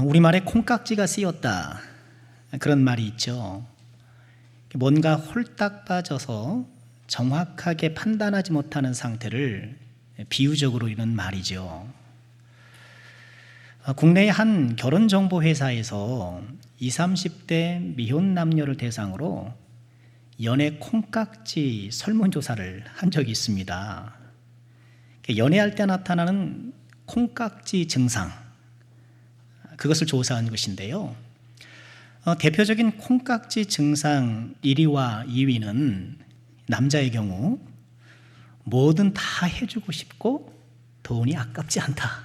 우리말에 콩깍지가 씌었다, 그런 말이 있죠. 뭔가 홀딱 빠져서 정확하게 판단하지 못하는 상태를 비유적으로 이런 말이죠. 국내의 한 결혼정보회사에서 20, 30대 미혼 남녀를 대상으로 연애 콩깍지 설문조사를 한 적이 있습니다. 연애할 때 나타나는 콩깍지 증상, 그것을 조사한 것인데요. 대표적인 콩깍지 증상 1위와 2위는 남자의 경우 뭐든 다 해주고 싶고 돈이 아깝지 않다.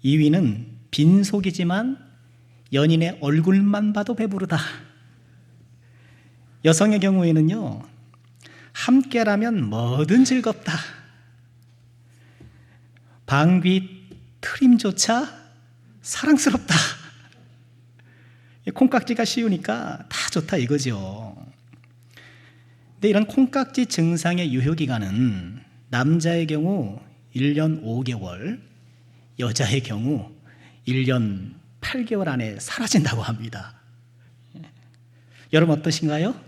2위는 빈속이지만 연인의 얼굴만 봐도 배부르다. 여성의 경우에는요, 함께라면 뭐든 즐겁다. 방귀 트림조차 사랑스럽다. 콩깍지가 씌우니까 다 좋다 이거죠. 근데 이런 콩깍지 증상의 유효기간은 남자의 경우 1년 5개월, 여자의 경우 1년 8개월 안에 사라진다고 합니다. 여러분 어떠신가요?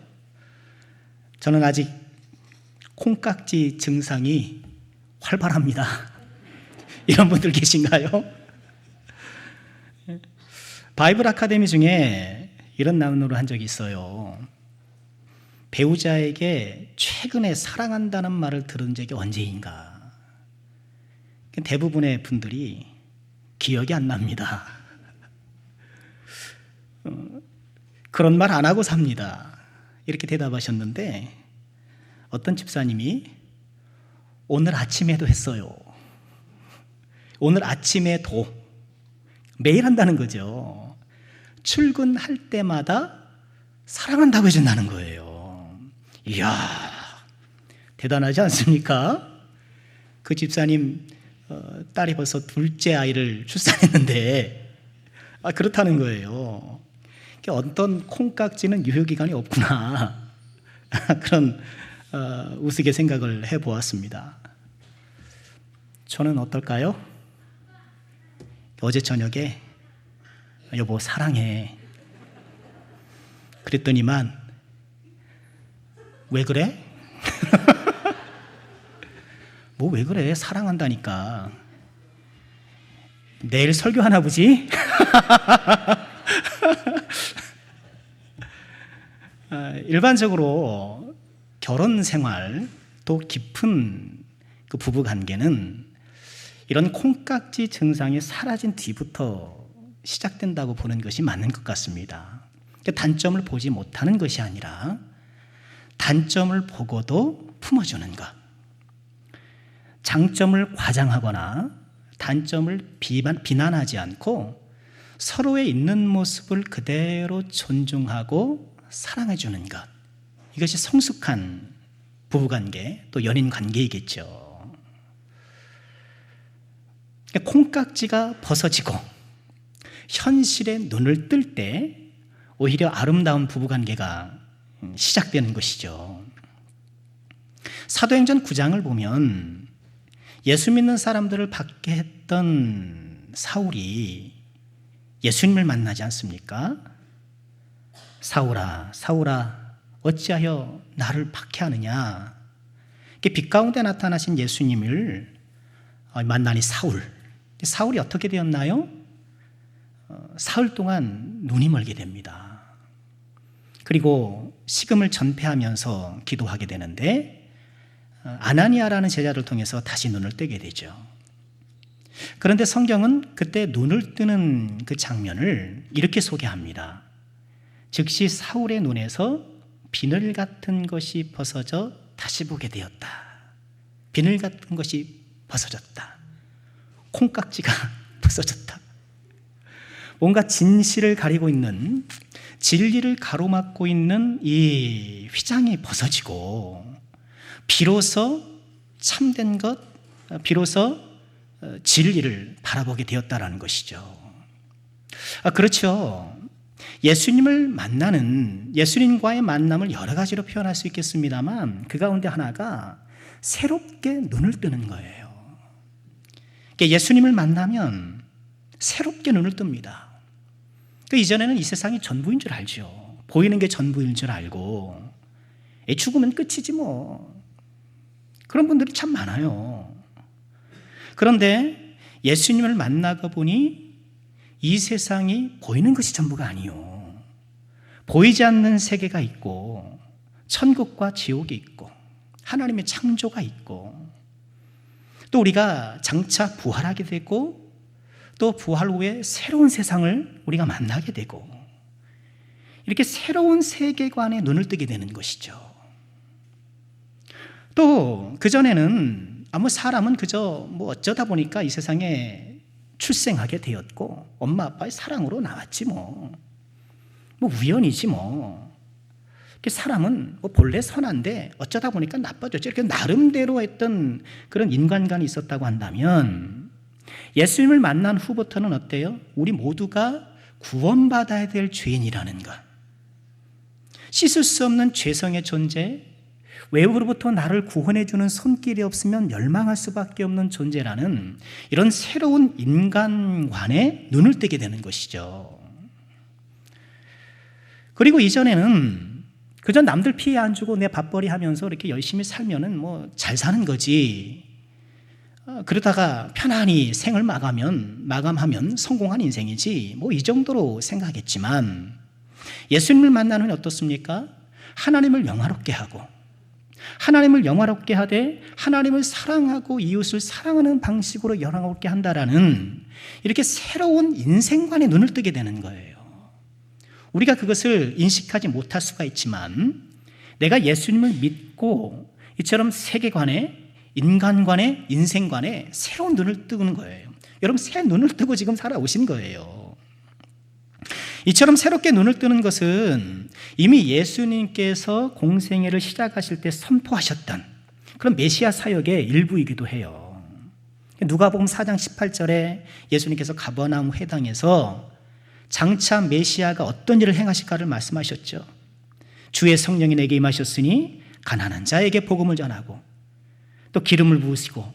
저는 아직 콩깍지 증상이 활발합니다. 이런 분들 계신가요? 바이블 아카데미 중에 이런 난으로 한 적이 있어요. 배우자에게 최근에 사랑한다는 말을 들은 적이 언제인가? 대부분의 분들이 기억이 안 납니다. 그런 말 안 하고 삽니다. 이렇게 대답하셨는데 어떤 집사님이 오늘 아침에도 했어요. 오늘 아침에도 매일 한다는 거죠. 출근할 때마다 사랑한다고 해준다는 거예요. 이야, 대단하지 않습니까? 그 집사님 딸이 벌써 둘째 아이를 출산했는데 그렇다는 거예요. 어떤 콩깍지는 유효기간이 없구나. 그런 우스개 생각을 해보았습니다. 저는 어떨까요? 어제 저녁에 여보 사랑해 그랬더니만 왜 그래? 뭐 왜 그래? 사랑한다니까. 내일 설교하나 보지? 일반적으로 결혼 생활 또 깊은 그 부부 관계는 이런 콩깍지 증상이 사라진 뒤부터 시작된다고 보는 것이 맞는 것 같습니다. 단점을 보지 못하는 것이 아니라 단점을 보고도 품어주는 것, 장점을 과장하거나 단점을 비난하지 않고 서로의 있는 모습을 그대로 존중하고 사랑해주는 것, 이것이 성숙한 부부관계 또 연인관계이겠죠. 콩깍지가 벗어지고 현실에 눈을 뜰 때 오히려 아름다운 부부관계가 시작되는 것이죠. 사도행전 9장을 보면 예수 믿는 사람들을 박해 했던 사울이 예수님을 만나지 않습니까? 사울아, 사울아, 어찌하여 나를 박해하느냐? 빛 가운데 나타나신 예수님을 만나니 사울이 어떻게 되었나요? 사흘 동안 눈이 멀게 됩니다. 그리고 식음을 전폐하면서 기도하게 되는데 아나니아라는 제자를 통해서 다시 눈을 뜨게 되죠. 그런데 성경은 그때 눈을 뜨는 그 장면을 이렇게 소개합니다. 즉시 사울의 눈에서 비늘 같은 것이 벗어져 다시 보게 되었다. 비늘 같은 것이 벗어졌다. 콩깍지가 벗어졌다. 뭔가 진실을 가리고 있는, 진리를 가로막고 있는 이 휘장이 벗어지고 비로소 참된 것, 비로소 진리를 바라보게 되었다라는 것이죠. 그렇죠. 예수님과의 만남을 여러 가지로 표현할 수 있겠습니다만 그 가운데 하나가 새롭게 눈을 뜨는 거예요. 예수님을 만나면 새롭게 눈을 뜹니다. 그 이전에는 이 세상이 전부인 줄 알죠. 보이는 게 전부인 줄 알고 죽으면 끝이지 뭐. 그런 분들이 참 많아요. 그런데 예수님을 만나고 보니 이 세상이 보이는 것이 전부가 아니요. 보이지 않는 세계가 있고 천국과 지옥이 있고 하나님의 창조가 있고 또 우리가 장차 부활하게 되고 또 부활 후에 새로운 세상을 우리가 만나게 되고 이렇게 새로운 세계관에 눈을 뜨게 되는 것이죠. 또 그전에는 사람은 그저 어쩌다 보니까 이 세상에 출생하게 되었고 엄마 아빠의 사랑으로 나왔지 뭐 우연이지 뭐. 사람은 본래 선한데 어쩌다 보니까 나빠졌죠. 이렇게 나름대로 했던 그런 인간관이 있었다고 한다면 예수님을 만난 후부터는 어때요? 우리 모두가 구원받아야 될 죄인이라는 것, 씻을 수 없는 죄성의 존재, 외부로부터 나를 구원해 주는 손길이 없으면 멸망할 수밖에 없는 존재라는 이런 새로운 인간관에 눈을 뜨게 되는 것이죠. 그리고 이전에는 그저 남들 피해 안 주고 내 밥벌이 하면서 이렇게 열심히 살면은 잘 사는 거지. 그러다가 편안히 생을 마감하면 성공한 인생이지. 이 정도로 생각했지만 예수님을 만난 후에 어떻습니까? 하나님을 영화롭게 하고 하나님을 영화롭게 하되 하나님을 사랑하고 이웃을 사랑하는 방식으로 영화롭게 한다라는 이렇게 새로운 인생관에 눈을 뜨게 되는 거예요. 우리가 그것을 인식하지 못할 수가 있지만 내가 예수님을 믿고 이처럼 세계관에 인간관에 인생관에 새로운 눈을 뜨는 거예요. 여러분 새 눈을 뜨고 지금 살아오신 거예요. 이처럼 새롭게 눈을 뜨는 것은 이미 예수님께서 공생애를 시작하실 때 선포하셨던 그런 메시아 사역의 일부이기도 해요. 누가복음 4장 18절에 예수님께서 가버나움 회당에서 장차 메시아가 어떤 일을 행하실까를 말씀하셨죠. 주의 성령이 내게 임하셨으니 가난한 자에게 복음을 전하고 또 기름을 부으시고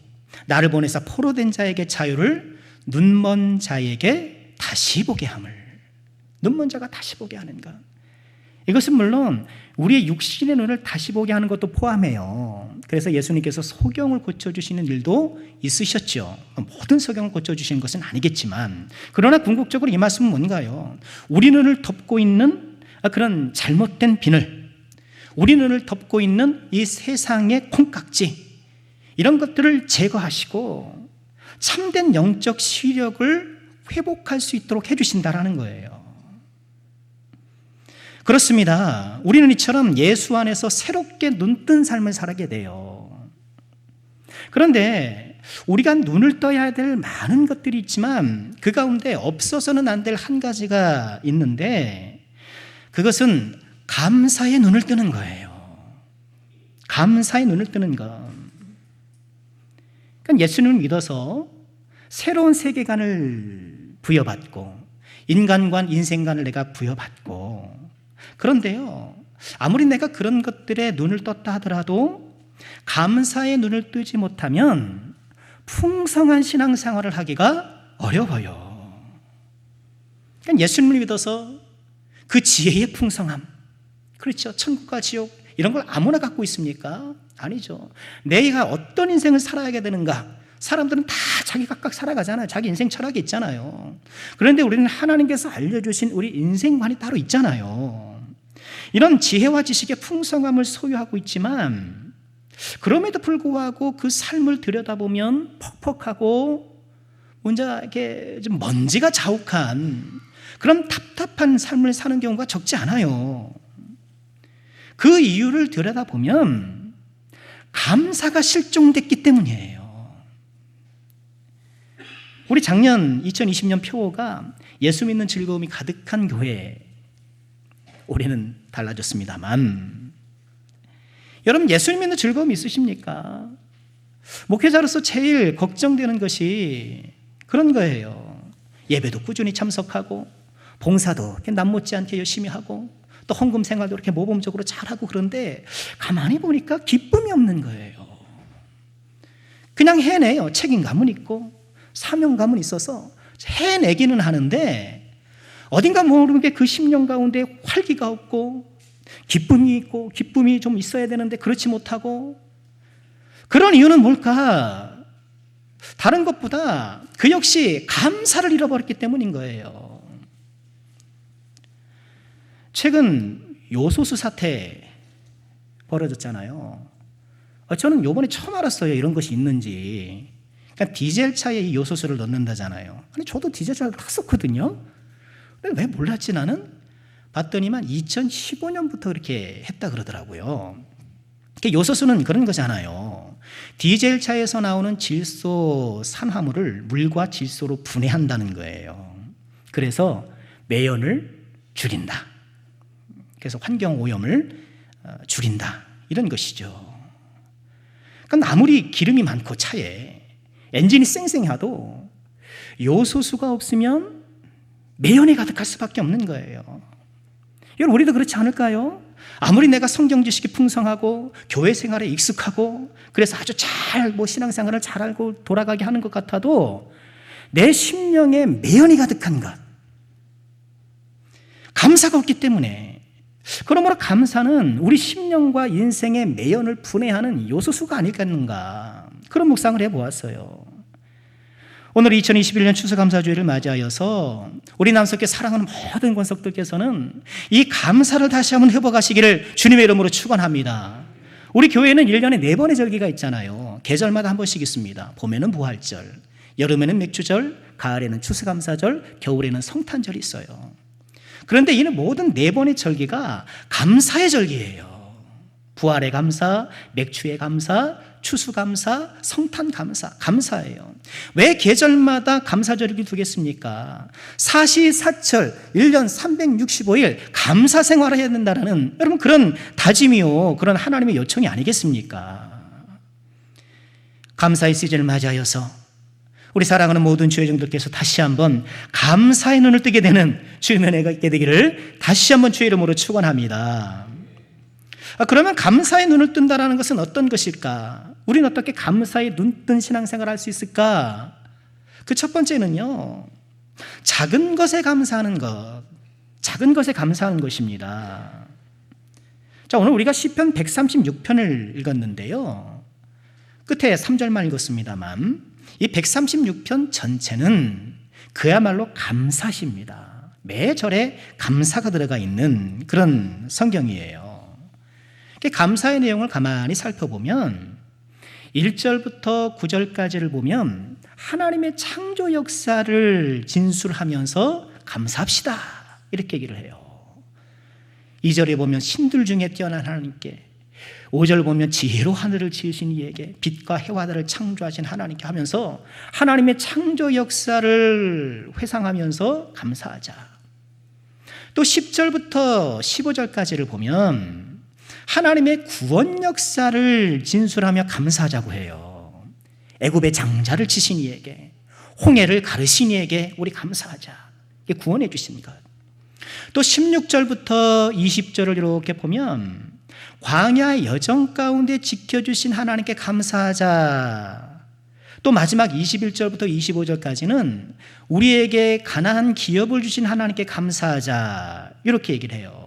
나를 보내사 포로된 자에게 자유를 눈먼 자에게 다시 보게 함을. 눈먼 자가 다시 보게 하는 것. 이것은 물론 우리의 육신의 눈을 다시 보게 하는 것도 포함해요. 그래서 예수님께서 소경을 고쳐주시는 일도 있으셨죠. 모든 소경을 고쳐주시는 것은 아니겠지만 그러나 궁극적으로 이 말씀은 뭔가요? 우리 눈을 덮고 있는 그런 잘못된 비늘, 우리 눈을 덮고 있는 이 세상의 콩깍지, 이런 것들을 제거하시고 참된 영적 시력을 회복할 수 있도록 해주신다라는 거예요. 그렇습니다. 우리는 이처럼 예수 안에서 새롭게 눈뜬 삶을 살게 돼요. 그런데 우리가 눈을 떠야 될 많은 것들이 있지만 그 가운데 없어서는 안 될 한 가지가 있는데 그것은 감사의 눈을 뜨는 거예요. 감사의 눈을 뜨는 것. 그러니까 예수님을 믿어서 새로운 세계관을 부여받고 인간관, 인생관을 내가 부여받고 그런데요, 아무리 내가 그런 것들에 눈을 떴다 하더라도 감사의 눈을 뜨지 못하면 풍성한 신앙생활을 하기가 어려워요. 그러니까 예수님을 믿어서 그 지혜의 풍성함, 그렇죠, 천국과 지옥 이런 걸 아무나 갖고 있습니까? 아니죠. 내가 어떤 인생을 살아야 되는가, 사람들은 다 자기 각각 살아가잖아요. 자기 인생 철학이 있잖아요. 그런데 우리는 하나님께서 알려주신 우리 인생관이 따로 있잖아요. 이런 지혜와 지식의 풍성함을 소유하고 있지만 그럼에도 불구하고 그 삶을 들여다보면 퍽퍽하고 뭔가 이렇게 좀 먼지가 자욱한 그런 답답한 삶을 사는 경우가 적지 않아요. 그 이유를 들여다보면 감사가 실종됐기 때문이에요. 우리 작년 2020년 표어가 예수 믿는 즐거움이 가득한 교회, 올해는 달라졌습니다만 여러분 예수 믿는 즐거움이 있으십니까? 목회자로서 제일 걱정되는 것이 그런 거예요. 예배도 꾸준히 참석하고 봉사도 남 못지않게 열심히 하고 또 헌금 생활도 이렇게 모범적으로 잘하고 그런데 가만히 보니까 기쁨이 없는 거예요. 그냥 해내요. 책임감은 있고 사명감은 있어서 해내기는 하는데 어딘가 모르게 그 심령 가운데 활기가 없고 기쁨이 있고 기쁨이 좀 있어야 되는데 그렇지 못하고, 그런 이유는 뭘까? 다른 것보다 그 역시 감사를 잃어버렸기 때문인 거예요. 최근 요소수 사태 벌어졌잖아요. 저는 요번에 처음 알았어요, 이런 것이 있는지. 그러니까 디젤차에 이 요소수를 넣는다잖아요. 아니, 저도 디젤차를 탔었거든요. 왜 몰랐지 나는? 봤더니만 2015년부터 그렇게 했다 그러더라고요. 요소수는 그런 거잖아요. 디젤차에서 나오는 질소 산화물을 물과 질소로 분해한다는 거예요. 그래서 매연을 줄인다. 그래서 환경 오염을 줄인다. 이런 것이죠. 그러니까 아무리 기름이 많고 차에 엔진이 쌩쌩해도 요소수가 없으면 매연이 가득할 수밖에 없는 거예요. 여러분, 우리도 그렇지 않을까요? 아무리 내가 성경 지식이 풍성하고 교회 생활에 익숙하고 그래서 아주 잘 신앙생활을 잘 알고 돌아가게 하는 것 같아도 내 심령에 매연이 가득한 것, 감사가 없기 때문에, 그러므로 감사는 우리 심령과 인생의 매연을 분해하는 요소수가 아닐까, 그런 묵상을 해보았어요. 오늘 2021년 추수감사주일을 맞이하여서 우리 남석교 사랑하는 모든 권석들께서는 이 감사를 다시 한번 회복하시기를 주님의 이름으로 축원합니다. 우리 교회는 1년에 4번의 절기가 있잖아요. 계절마다 한 번씩 있습니다. 봄에는 부활절, 여름에는 맥주절, 가을에는 추수감사절, 겨울에는 성탄절이 있어요. 그런데 이 모든 4번의 절기가 감사의 절기예요. 부활의 감사, 맥주의 감사, 추수감사, 성탄감사, 감사예요. 왜 계절마다 감사절기 두겠습니까? 사시사철 1년 365일 감사 생활을 해야 된다는, 여러분, 그런 다짐이요, 그런 하나님의 요청이 아니겠습니까? 감사의 시즌을 맞이하여서 우리 사랑하는 모든 주의 종들께서 다시 한번 감사의 눈을 뜨게 되는 주의 은혜가 있게 되기를 다시 한번 주의 이름으로 축원합니다. 그러면 감사의 눈을 뜬다는 것은 어떤 것일까? 우리는 어떻게 감사의 눈뜬 신앙생활을 할 수 있을까? 그 첫 번째는요, 작은 것에 감사하는 것, 작은 것에 감사하는 것입니다. 자, 오늘 우리가 시편 136편을 읽었는데요, 끝에 3절만 읽었습니다만 이 136편 전체는 그야말로 감사시입니다. 매 절에 감사가 들어가 있는 그런 성경이에요. 감사의 내용을 가만히 살펴보면 1절부터 9절까지를 보면 하나님의 창조 역사를 진술하면서 감사합시다, 이렇게 얘기를 해요. 2절에 보면 신들 중에 뛰어난 하나님께, 5절 보면 지혜로 하늘을 지으신 이에게, 빛과 해와들을 창조하신 하나님께 하면서 하나님의 창조 역사를 회상하면서 감사하자. 또 10절부터 15절까지를 보면 하나님의 구원 역사를 진술하며 감사하자고 해요. 애굽의 장자를 치신 이에게, 홍해를 가르신 이에게 우리 감사하자. 이게 구원해 주신 것. 또 16절부터 20절을 이렇게 보면 광야의 여정 가운데 지켜주신 하나님께 감사하자. 또 마지막 21절부터 25절까지는 우리에게 가나안 기업을 주신 하나님께 감사하자, 이렇게 얘기를 해요.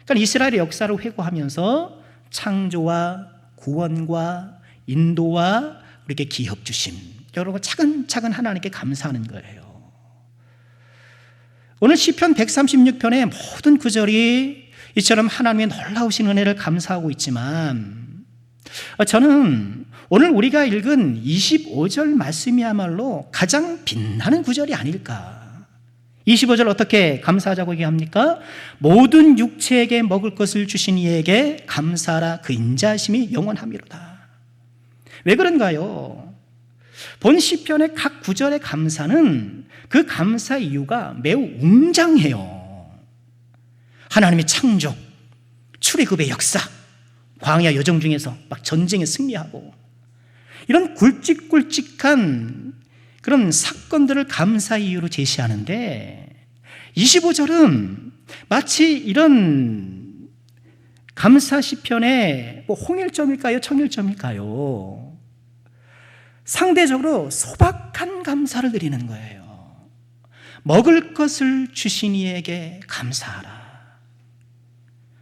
그러니까 이스라엘의 역사를 회고하면서 창조와 구원과 인도와 우리에게 기업 주심, 여러분 차근차근 하나님께 감사하는 거예요. 오늘 시편 136편의 모든 구절이 이처럼 하나님의 놀라우신 은혜를 감사하고 있지만, 저는 오늘 우리가 읽은 25절 말씀이야말로 가장 빛나는 구절이 아닐까. 25절 어떻게 감사하자고 얘기합니까? 모든 육체에게 먹을 것을 주신 이에게 감사하라, 그 인자하심이 영원하미로다. 왜 그런가요? 본 시편의 각 구절의 감사는 그 감사 이유가 매우 웅장해요. 하나님의 창조, 출애굽의 역사, 광야 여정 중에서 막 전쟁에 승리하고 이런 굵직굵직한 그런 사건들을 감사 이유로 제시하는데, 25절은 마치 이런 감사 시편의 홍일점일까요? 청일점일까요? 상대적으로 소박한 감사를 드리는 거예요. 먹을 것을 주신 이에게 감사하라.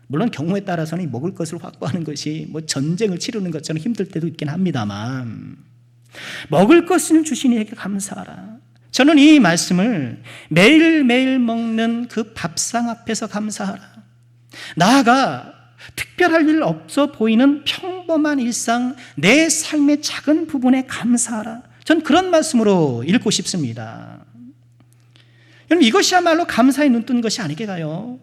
물론 경우에 따라서는 먹을 것을 확보하는 것이 뭐 전쟁을 치르는 것처럼 힘들 때도 있긴 합니다만, 먹을 것을 주신 이에게 감사하라. 저는 이 말씀을 매일매일 먹는 그 밥상 앞에서 감사하라, 나아가 특별할 일 없어 보이는 평범한 일상, 내 삶의 작은 부분에 감사하라. 전 그런 말씀으로 읽고 싶습니다. 여러분, 이것이야말로 감사에 눈뜬 것이 아니게가요,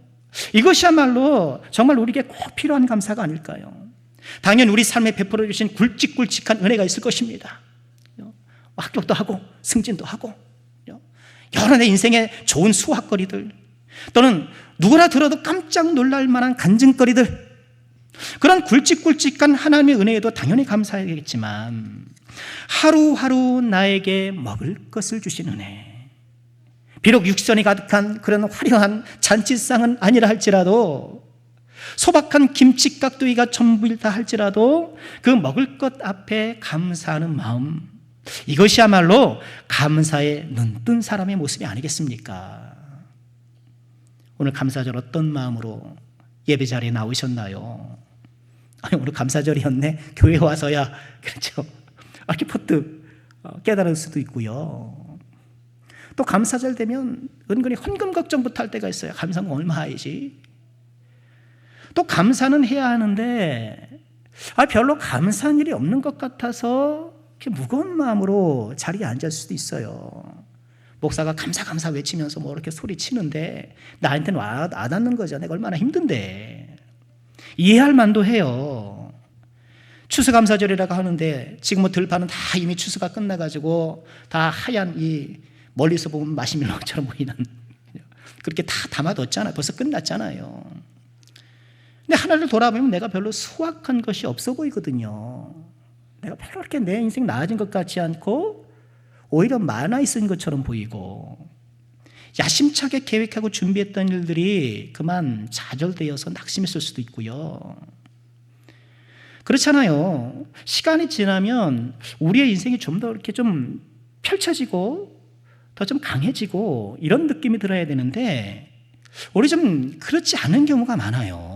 이것이야말로 정말 우리에게 꼭 필요한 감사가 아닐까요? 당연히 우리 삶에 베풀어 주신 굵직굵직한 은혜가 있을 것입니다. 합격도 하고 승진도 하고 여러 내 인생의 좋은 수확거리들, 또는 누구나 들어도 깜짝 놀랄 만한 간증거리들, 그런 굵직굵직한 하나님의 은혜에도 당연히 감사해야겠지만, 하루하루 나에게 먹을 것을 주신 은혜, 비록 육선이 가득한 그런 화려한 잔치상은 아니라 할지라도, 소박한 김치 깍두기가 전부일다 할지라도 그 먹을 것 앞에 감사하는 마음, 이것이야말로 감사에 눈뜬 사람의 모습이 아니겠습니까? 오늘 감사절 어떤 마음으로 예배 자리에 나오셨나요? 아니, 오늘 감사절이었네, 교회 와서야, 그렇죠, 이렇게 퍼뜩 깨달을 수도 있고요. 또 감사절 되면 은근히 헌금 걱정부터 할 때가 있어요. 감사는 얼마 하이지? 또 감사는 해야 하는데 별로 감사한 일이 없는 것 같아서 이렇게 무거운 마음으로 자리에 앉을 수도 있어요. 목사가 감사 외치면서 뭐 이렇게 소리치는데 나한테는 와닿는 거죠. 내가 얼마나 힘든데. 이해할 만도 해요. 추수감사절이라고 하는데 지금 뭐 들판은 다 이미 추수가 끝나가지고 다 하얀, 이 멀리서 보면 마시멜로처럼 보이는, 그렇게 다 담아뒀잖아요. 벌써 끝났잖아요. 근데 하나를 돌아보면 내가 별로 수확한 것이 없어 보이거든요. 내가 별로 그렇게 내 인생 나아진 것 같지 않고 오히려 많아 있은 것처럼 보이고, 야심차게 계획하고 준비했던 일들이 그만 좌절되어서 낙심했을 수도 있고요. 그렇잖아요. 시간이 지나면 우리의 인생이 좀 더 이렇게 좀 펼쳐지고 더 좀 강해지고 이런 느낌이 들어야 되는데, 우리 좀 그렇지 않은 경우가 많아요.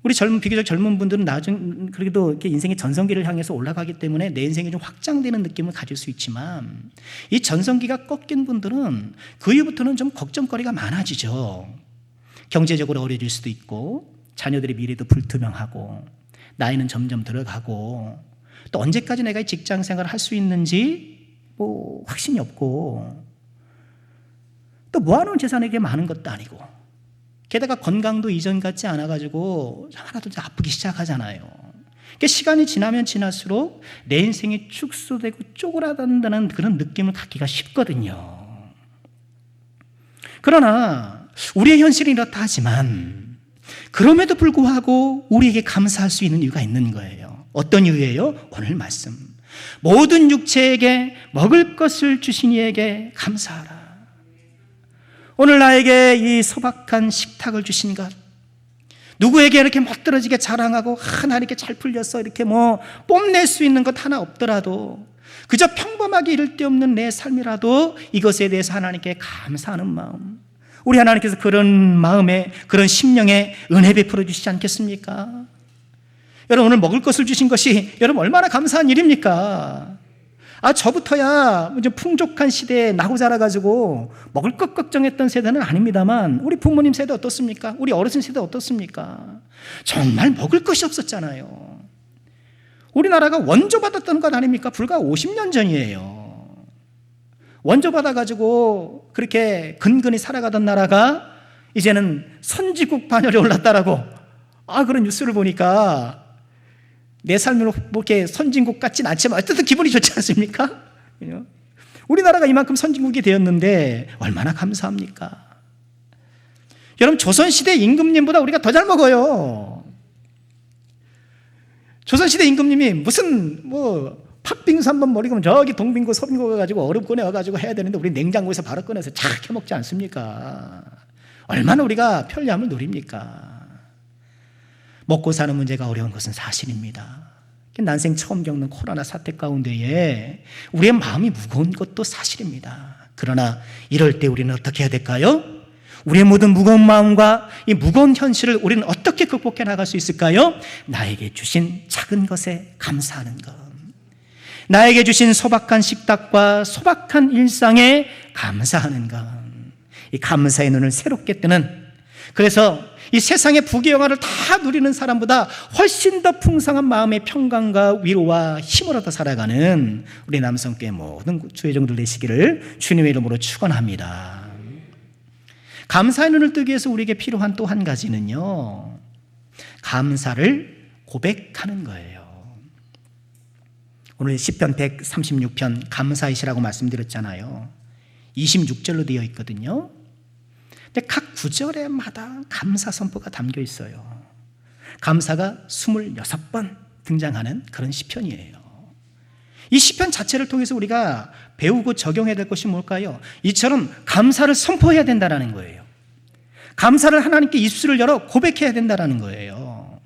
우리 비교적 젊은 분들은 그래도 이렇게 인생의 전성기를 향해서 올라가기 때문에 내 인생이 좀 확장되는 느낌을 가질 수 있지만, 이 전성기가 꺾인 분들은 그 이후부터는 좀 걱정거리가 많아지죠. 경제적으로 어려질 수도 있고, 자녀들의 미래도 불투명하고, 나이는 점점 들어가고, 또 언제까지 내가 직장 생활을 할 수 있는지 뭐 확신이 없고, 또 모아놓은 재산에게 많은 것도 아니고, 게다가 건강도 이전 같지 않아가지고 하나도 아프기 시작하잖아요. 그러니까 시간이 지나면 지날수록 내 인생이 축소되고 쪼그라든다는 그런 느낌을 갖기가 쉽거든요. 그러나 우리의 현실이 이렇다 하지만, 그럼에도 불구하고 우리에게 감사할 수 있는 이유가 있는 거예요. 어떤 이유예요? 오늘 말씀, 모든 육체에게 먹을 것을 주신 이에게 감사하라. 오늘 나에게 이 소박한 식탁을 주신 것, 누구에게 이렇게 멋들어지게 자랑하고 하나 이렇게 잘 풀렸어 이렇게 뭐 뽐낼 수 있는 것 하나 없더라도, 그저 평범하게 이를 데 없는 내 삶이라도 이것에 대해서 하나님께 감사하는 마음, 우리 하나님께서 그런 마음에, 그런 심령에 은혜 베풀어 주시지 않겠습니까? 여러분, 오늘 먹을 것을 주신 것이 여러분 얼마나 감사한 일입니까? 저부터야 이제 풍족한 시대에 나고 자라가지고 먹을 것 걱정했던 세대는 아닙니다만, 우리 부모님 세대 어떻습니까? 우리 어르신 세대 어떻습니까? 정말 먹을 것이 없었잖아요. 우리나라가 원조받았던 것 아닙니까? 불과 50년 전이에요. 원조받아가지고 그렇게 근근히 살아가던 나라가 이제는 선지국 반열에 올랐다라고 그런 뉴스를 보니까 내 삶으로 뭐 이렇게 선진국 같진 않지만 어쨌든 기분이 좋지 않습니까? 우리나라가 이만큼 선진국이 되었는데 얼마나 감사합니까? 여러분, 조선시대 임금님보다 우리가 더 잘 먹어요. 조선시대 임금님이 무슨 뭐 팥빙수 한번 먹으면 저기 동빙고 서빙고 가가지고 얼음 꺼내와가지고 해야 되는데 우리 냉장고에서 바로 꺼내서 착 해먹지 않습니까? 얼마나 우리가 편리함을 누립니까? 먹고 사는 문제가 어려운 것은 사실입니다. 난생 처음 겪는 코로나 사태 가운데에 우리의 마음이 무거운 것도 사실입니다. 그러나 이럴 때 우리는 어떻게 해야 될까요? 우리의 모든 무거운 마음과 이 무거운 현실을 우리는 어떻게 극복해 나갈 수 있을까요? 나에게 주신 작은 것에 감사하는 것, 나에게 주신 소박한 식탁과 소박한 일상에 감사하는 것, 이 감사의 눈을 새롭게 뜨는, 그래서 이 세상의 부귀영화를 다 누리는 사람보다 훨씬 더 풍성한 마음의 평강과 위로와 힘을 얻어 살아가는 우리 남성교회 모든 주의 종들 되시기를 주님의 이름으로 축원합니다. 감사의 눈을 뜨기 위해서 우리에게 필요한 또 한 가지는요, 감사를 고백하는 거예요. 오늘 시편 136편 감사이시라고 말씀드렸잖아요. 26절로 되어 있거든요. 근데 각 구절에마다 감사 선포가 담겨 있어요. 감사가 26번 등장하는 그런 시편이에요. 이 시편 자체를 통해서 우리가 배우고 적용해야 될 것이 뭘까요? 이처럼 감사를 선포해야 된다는 거예요. 감사를 하나님께 입술을 열어 고백해야 된다는 거예요.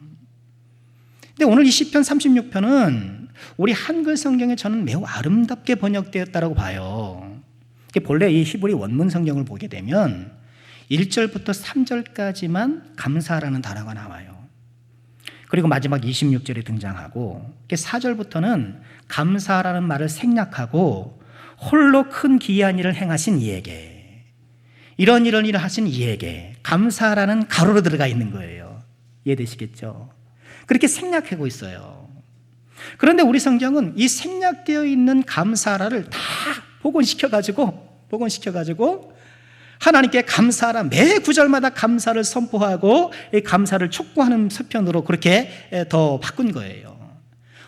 근데 오늘 이 시편 36편은 우리 한글 성경에 저는 매우 아름답게 번역되었다고 봐요. 본래 이 히브리 원문 성경을 보게 되면 1절부터 3절까지만 감사라는 단어가 나와요. 그리고 마지막 26절에 등장하고 4절부터는 감사라는 말을 생략하고 홀로 큰 기이한 일을 행하신 이에게, 이런 일을 하신 이에게 감사라는 가로로 들어가 있는 거예요. 이해되시겠죠? 그렇게 생략하고 있어요. 그런데 우리 성경은 이 생략되어 있는 감사라를 다 복원시켜가지고 하나님께 감사하라, 매 구절마다 감사를 선포하고 이 감사를 촉구하는 서편으로 그렇게 더 바꾼 거예요.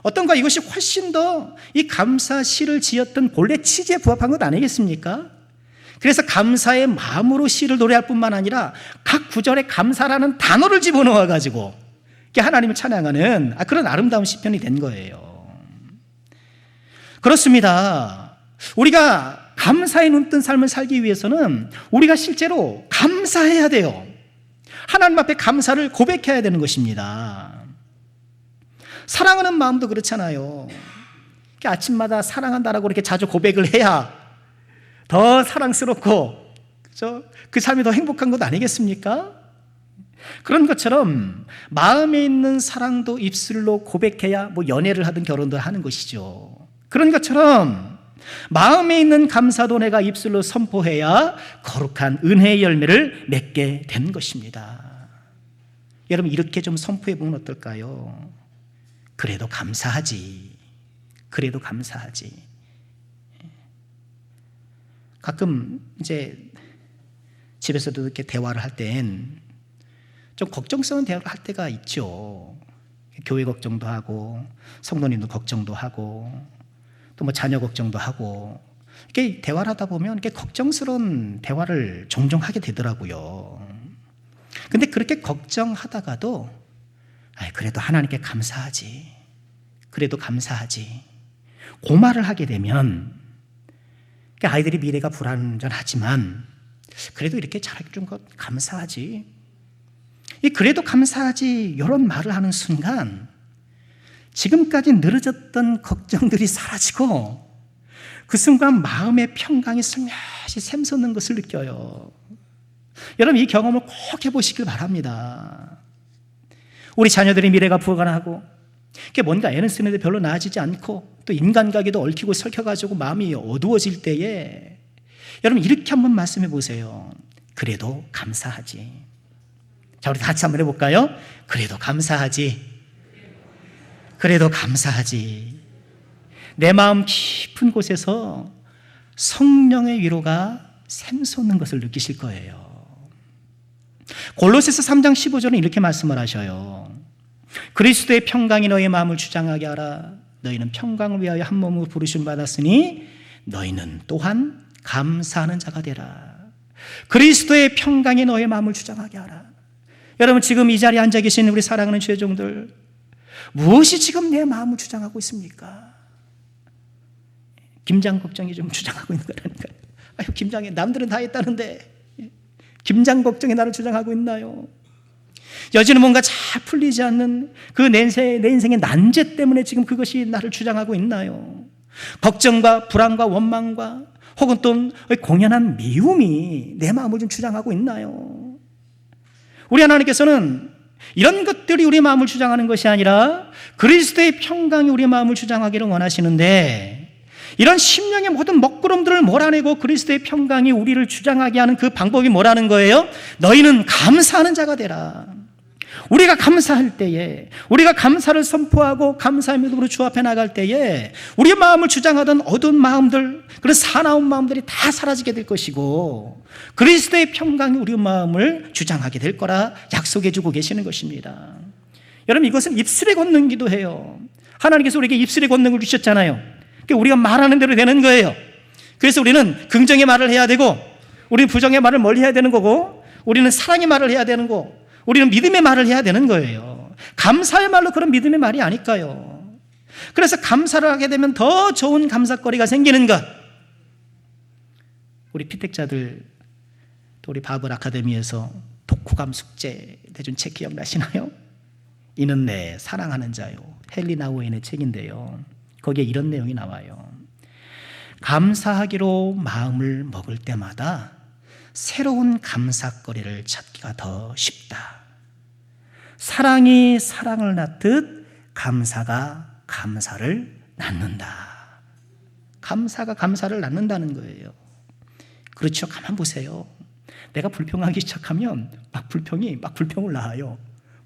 어떤가, 이것이 훨씬 더 이 감사 시를 지었던 본래 취지에 부합한 것 아니겠습니까? 그래서 감사의 마음으로 시를 노래할 뿐만 아니라 각 구절에 감사라는 단어를 집어넣어가지고 하나님을 찬양하는 그런 아름다운 시편이 된 거예요. 그렇습니다. 우리가 감사에 눈뜬 삶을 살기 위해서는 우리가 실제로 감사해야 돼요. 하나님 앞에 감사를 고백해야 되는 것입니다. 사랑하는 마음도 그렇잖아요. 아침마다 사랑한다라고 이렇게 자주 고백을 해야 더 사랑스럽고, 그렇죠? 그 삶이 더 행복한 것 아니겠습니까? 그런 것처럼 마음에 있는 사랑도 입술로 고백해야 연애를 하든 결혼도 하는 것이죠. 그런 것처럼 마음에 있는 감사도 내가 입술로 선포해야 거룩한 은혜의 열매를 맺게 되는 것입니다. 여러분, 이렇게 좀 선포해 보면 어떨까요? 그래도 감사하지. 그래도 감사하지. 가끔 이제 집에서도 이렇게 대화를 할 땐 좀 걱정스러운 대화를 할 때가 있죠. 교회 걱정도 하고, 성도님도 걱정도 하고, 또 자녀 걱정도 하고, 이렇게 대화를 하다 보면 이렇게 걱정스러운 대화를 종종 하게 되더라고요. 근데 그렇게 걱정하다가도 그래도 하나님께 감사하지. 그래도 감사하지. 그 말을 하게 되면 아이들이 미래가 불안전하지만 그래도 이렇게 잘해준 것 감사하지. 이 그래도 감사하지 이런 말을 하는 순간 지금까지 늘어졌던 걱정들이 사라지고 그 순간 마음의 평강이 슬며시 샘솟는 것을 느껴요. 여러분, 이 경험을 꼭 해보시길 바랍니다. 우리 자녀들의 미래가 불안하고 뭔가 애는 쓰는데 별로 나아지지 않고 또 인간관계도 얽히고 설켜가지고 마음이 어두워질 때에 여러분, 이렇게 한번 말씀해 보세요. 그래도 감사하지. 자, 우리 같이 한번 해볼까요? 그래도 감사하지. 그래도 감사하지. 내 마음 깊은 곳에서 성령의 위로가 샘솟는 것을 느끼실 거예요. 골로새서 3장 15절은 이렇게 말씀을 하셔요. 그리스도의 평강이 너희의 마음을 주장하게 하라. 너희는 평강을 위하여 한 몸으로 부르심 받았으니 너희는 또한 감사하는 자가 되라. 그리스도의 평강이 너희의 마음을 주장하게 하라. 여러분, 지금 이 자리에 앉아 계신 우리 사랑하는 주의 종들, 무엇이 지금 내 마음을 주장하고 있습니까? 김장 걱정이 좀 주장하고 있는 거라니까요. 아유, 김장에 남들은 다 했다는데 김장 걱정이 나를 주장하고 있나요? 여지는 뭔가 잘 풀리지 않는 내 인생의 난제 때문에 지금 그것이 나를 주장하고 있나요? 걱정과 불안과 원망과 혹은 또 공연한 미움이 내 마음을 좀 주장하고 있나요? 우리 하나님께서는 이런 것들이 우리 마음을 주장하는 것이 아니라 그리스도의 평강이 우리 마음을 주장하기를 원하시는데, 이런 심령의 모든 먹구름들을 몰아내고 그리스도의 평강이 우리를 주장하게 하는 그 방법이 뭐라는 거예요? 너희는 감사하는 자가 되라. 우리가 감사할 때에, 우리가 감사를 선포하고 감사의 믿음으로 주 앞에 나갈 때에 우리의 마음을 주장하던 어두운 마음들, 그런 사나운 마음들이 다 사라지게 될 것이고 그리스도의 평강이 우리의 마음을 주장하게 될 거라 약속해 주고 계시는 것입니다. 여러분, 이것은 입술에 걷는 기도예요. 하나님께서 우리에게 입술에 걷는 걸 주셨잖아요. 그러니까 우리가 말하는 대로 되는 거예요. 그래서 우리는 긍정의 말을 해야 되고, 우리는 부정의 말을 멀리 해야 되는 거고, 우리는 사랑의 말을 해야 되는 거고, 우리는 믿음의 말을 해야 되는 거예요. 감사의 말로 그런 믿음의 말이 아닐까요? 그래서 감사를 하게 되면 더 좋은 감사거리가 생기는 것. 우리 피택자들, 또 우리 바블 아카데미에서 독후감 숙제 내준 책 기억나시나요? 이는 내 사랑하는 자요, 헨리 나우엔의 책인데요, 거기에 이런 내용이 나와요. 감사하기로 마음을 먹을 때마다 새로운 감사거리를 찾기가 더 쉽다. 사랑이 사랑을 낳듯 감사가 감사를 낳는다. 감사가 감사를 낳는다는 거예요. 그렇죠. 가만 보세요. 내가 불평하기 시작하면 막 불평을 낳아요.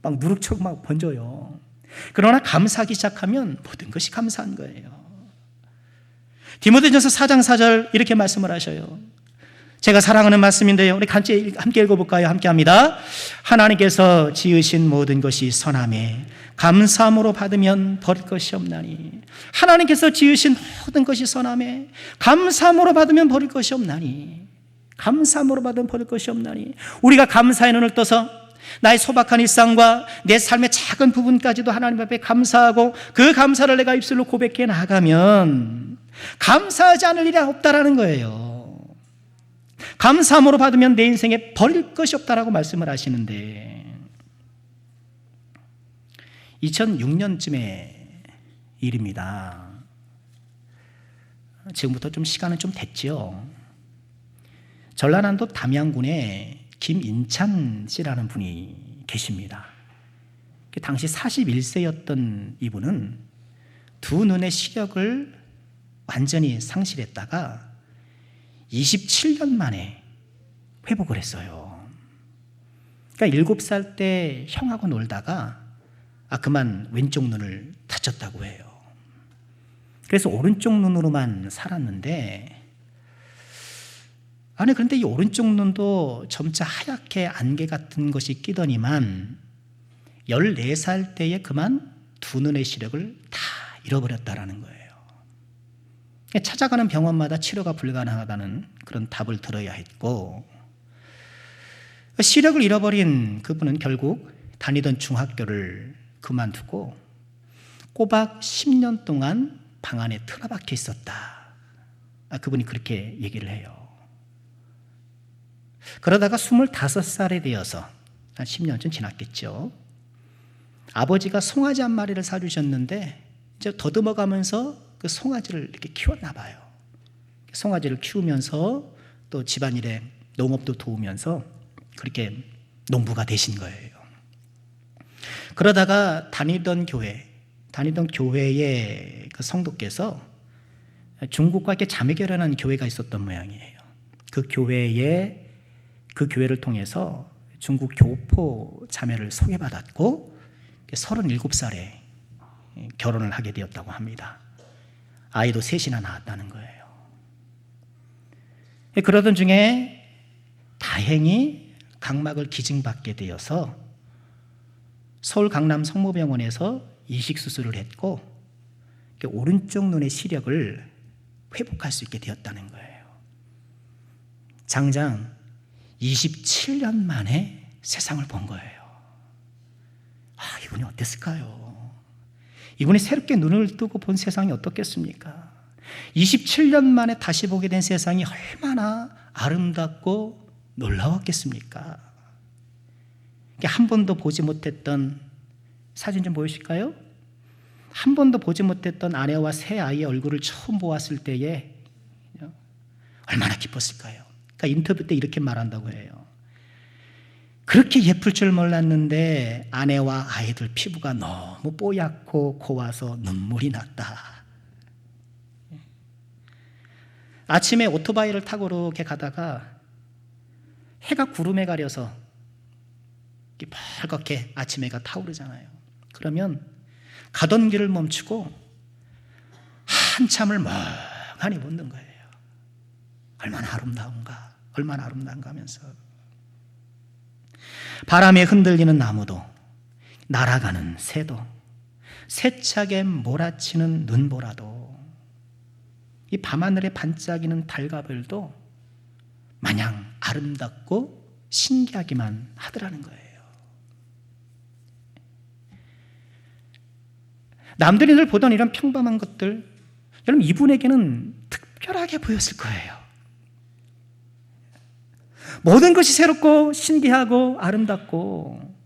막 누룩처럼 막 번져요. 그러나 감사하기 시작하면 모든 것이 감사한 거예요. 디모데전서 4장 4절 이렇게 말씀을 하셔요. 제가 사랑하는 말씀인데요, 우리 함께 읽어볼까요? 함께 합니다. 하나님께서 지으신 모든 것이 선함에 감사함으로 받으면 버릴 것이 없나니. 하나님께서 지으신 모든 것이 선함에 감사함으로 받으면 버릴 것이 없나니. 감사함으로 받으면 버릴 것이 없나니. 우리가 감사의 눈을 떠서 나의 소박한 일상과 내 삶의 작은 부분까지도 하나님 앞에 감사하고 그 감사를 내가 입술로 고백해 나가면 감사하지 않을 일이 없다라는 거예요. 감사함으로 받으면 내 인생에 버릴 것이 없다라고 말씀을 하시는데, 2006년쯤의 일입니다. 지금부터 좀 시간은 좀 됐죠. 전라남도 담양군에 김인찬 씨라는 분이 계십니다. 당시 41세였던 이분은 두 눈의 시력을 완전히 상실했다가 27년 만에 회복을 했어요. 그러니까 7살 때 형하고 놀다가 그만 왼쪽 눈을 다쳤다고 해요. 그래서 오른쪽 눈으로만 살았는데, 그런데 이 오른쪽 눈도 점차 하얗게 안개 같은 것이 끼더니만 14살 때에 그만 두 눈의 시력을 다 잃어버렸다라는 거예요. 찾아가는 병원마다 치료가 불가능하다는 그런 답을 들어야 했고, 시력을 잃어버린 그분은 결국 다니던 중학교를 그만두고 꼬박 10년 동안 방 안에 틀어박혀 있었다. 그분이 그렇게 얘기를 해요. 그러다가 25살에 되어서, 한 10년쯤 지났겠죠, 아버지가 송아지 한 마리를 사주셨는데 이제 더듬어가면서 그 송아지를 이렇게 키웠나 봐요. 송아지를 키우면서 또 집안일에 농업도 도우면서 그렇게 농부가 되신 거예요. 그러다가 다니던 교회의 그 성도께서 중국과 이렇게 자매 결연한 교회가 있었던 모양이에요. 그 교회를 통해서 중국 교포 자매를 소개받았고 37살에 결혼을 하게 되었다고 합니다. 아이도 셋이나 낳았다는 거예요. 그러던 중에 다행히 각막을 기증받게 되어서 서울 강남 성모병원에서 이식수술을 했고 오른쪽 눈의 시력을 회복할 수 있게 되었다는 거예요. 장장 27년 만에 세상을 본 거예요. 이분이 어땠을까요? 이분이 새롭게 눈을 뜨고 본 세상이 어떻겠습니까? 27년 만에 다시 보게 된 세상이 얼마나 아름답고 놀라웠겠습니까? 한 번도 보지 못했던 사진 좀 보여주실까요? 한 번도 보지 못했던 아내와 새 아이의 얼굴을 처음 보았을 때에 얼마나 기뻤을까요? 그러니까 인터뷰 때 이렇게 말한다고 해요. 그렇게 예쁠 줄 몰랐는데 아내와 아이들 피부가 너무 뽀얗고 고와서 눈물이 났다. 아침에 오토바이를 타고 이렇게 가다가 해가 구름에 가려서 빨갛게 아침 해가 타오르잖아요. 그러면 가던 길을 멈추고 한참을 멍하니 보는 거예요. 얼마나 아름다운가, 얼마나 아름다운가 하면서. 바람에 흔들리는 나무도, 날아가는 새도, 세차게 몰아치는 눈보라도, 이 밤하늘에 반짝이는 달과 별도 마냥 아름답고 신기하기만 하더라는 거예요. 남들이 늘 보던 이런 평범한 것들, 여러분 이분에게는 특별하게 보였을 거예요. 모든 것이 새롭고 신기하고 아름답고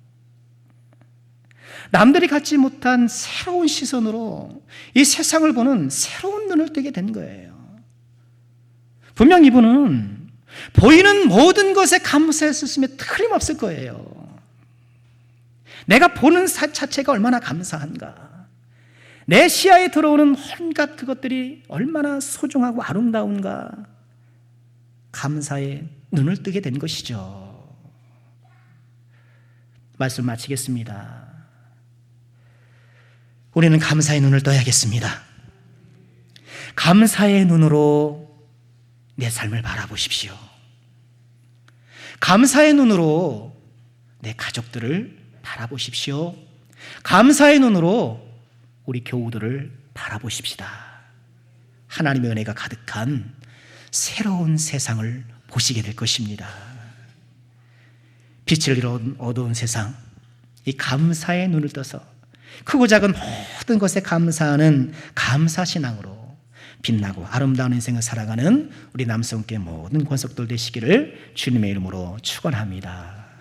남들이 갖지 못한 새로운 시선으로 이 세상을 보는 새로운 눈을 뜨게 된 거예요. 분명 이분은 보이는 모든 것에 감사했으면 틀림없을 거예요. 내가 보는 자체가 얼마나 감사한가, 내 시야에 들어오는 온갖 그것들이 얼마나 소중하고 아름다운가, 감사의 눈을 뜨게 된 것이죠. 말씀 마치겠습니다. 우리는 감사의 눈을 떠야겠습니다. 감사의 눈으로 내 삶을 바라보십시오. 감사의 눈으로 내 가족들을 바라보십시오. 감사의 눈으로 우리 교우들을 바라보십시다. 하나님의 은혜가 가득한 새로운 세상을 보시게 될 것입니다. 빛을 잃은 어두운 세상, 이 감사의 눈을 떠서 크고 작은 모든 것에 감사하는 감사신앙으로 빛나고 아름다운 인생을 살아가는 우리 남성께 모든 권속들 되시기를 주님의 이름으로 축원합니다.